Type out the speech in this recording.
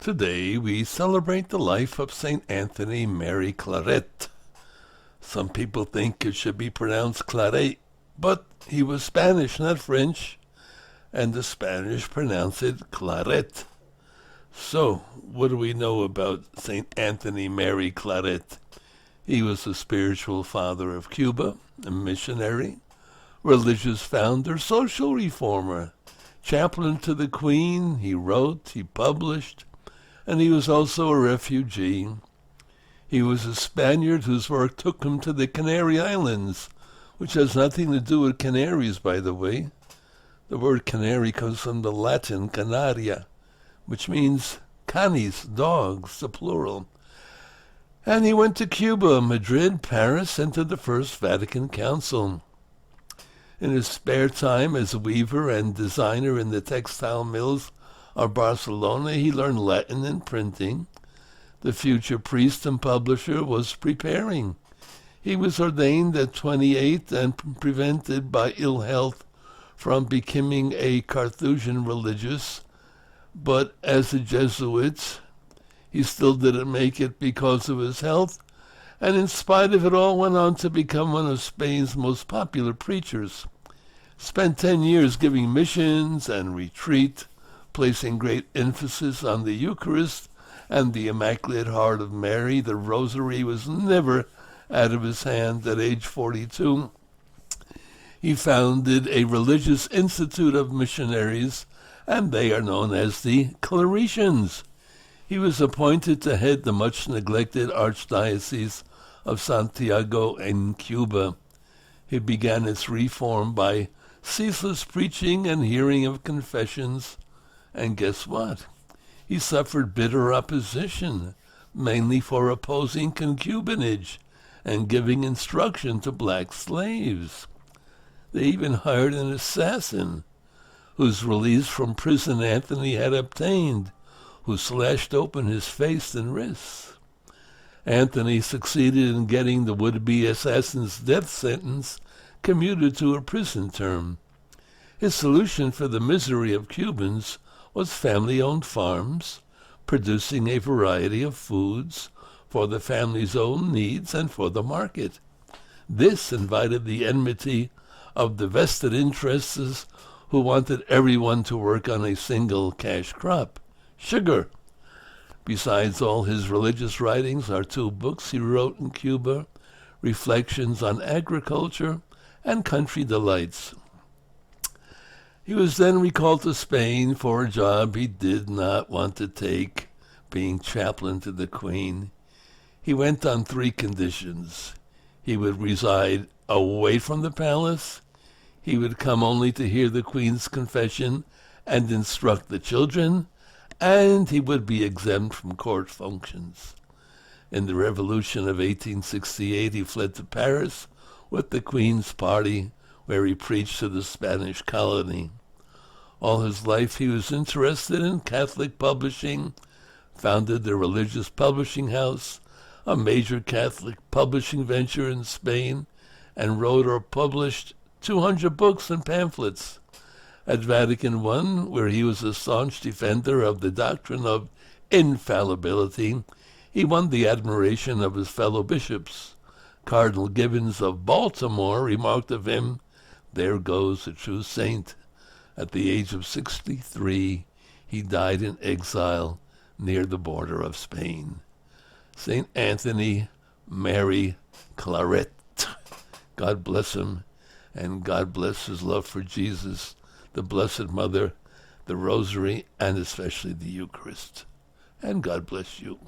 Today we celebrate the life of St. Anthony Mary Claret. Some people think it should be pronounced Claret, but he was Spanish, not French, and the Spanish pronounce it Claret. So, what do we know about St. Anthony Mary Claret? He was the spiritual father of Cuba, a missionary, religious founder, social reformer, chaplain to the Queen. He wrote, he published, and he was also a refugee. He was a Spaniard whose work took him to the Canary Islands, which has nothing to do with canaries, by the way. The word canary comes from the Latin canaria, which means canis, dogs, the plural. And he went to Cuba, Madrid, Paris, and to the First Vatican Council. In his spare time as a weaver and designer in the textile mills of Barcelona, he learned Latin and printing. The future priest and publisher was preparing. He was ordained at 28 and prevented by ill health from becoming a Carthusian religious, but as a Jesuit, he still didn't make it because of his health, and in spite of it all went on to become one of Spain's most popular preachers. Spent 10 years giving missions and retreat, placing great emphasis on the Eucharist and the Immaculate Heart of Mary. The Rosary was never out of his hand. At age 42, he founded a religious institute of missionaries, and they are known as the Claretians. He was appointed to head the much-neglected Archdiocese of Santiago in Cuba. He began its reform by ceaseless preaching and hearing of confessions. And guess what? He suffered bitter opposition, mainly for opposing concubinage and giving instruction to black slaves. They even hired an assassin, whose release from prison Anthony had obtained, who slashed open his face and wrists. Anthony succeeded in getting the would-be assassin's death sentence commuted to a prison term. His solution for the misery of Cubans was family-owned farms, producing a variety of foods for the family's own needs and for the market. This invited the enmity of the vested interests who wanted everyone to work on a single cash crop, sugar. Besides all his religious writings are 2 books he wrote in Cuba, Reflections on Agriculture and Country Delights. He was then recalled to Spain for a job he did not want to take, being chaplain to the Queen. He went on 3 conditions. He would reside away from the palace, he would come only to hear the Queen's confession and instruct the children, and he would be exempt from court functions. In the Revolution of 1868, he fled to Paris with the Queen's party, where he preached to the Spanish colony. All his life he was interested in Catholic publishing, founded the Religious Publishing House, a major Catholic publishing venture in Spain, and wrote or published 200 books and pamphlets. At Vatican I, where he was a staunch defender of the doctrine of infallibility, he won the admiration of his fellow bishops. Cardinal Gibbons of Baltimore remarked of him, "There goes a true saint." At the age of 63, he died in exile near the border of Spain. St. Anthony Mary Claret. God bless him, and God bless his love for Jesus, the Blessed Mother, the Rosary, and especially the Eucharist. And God bless you.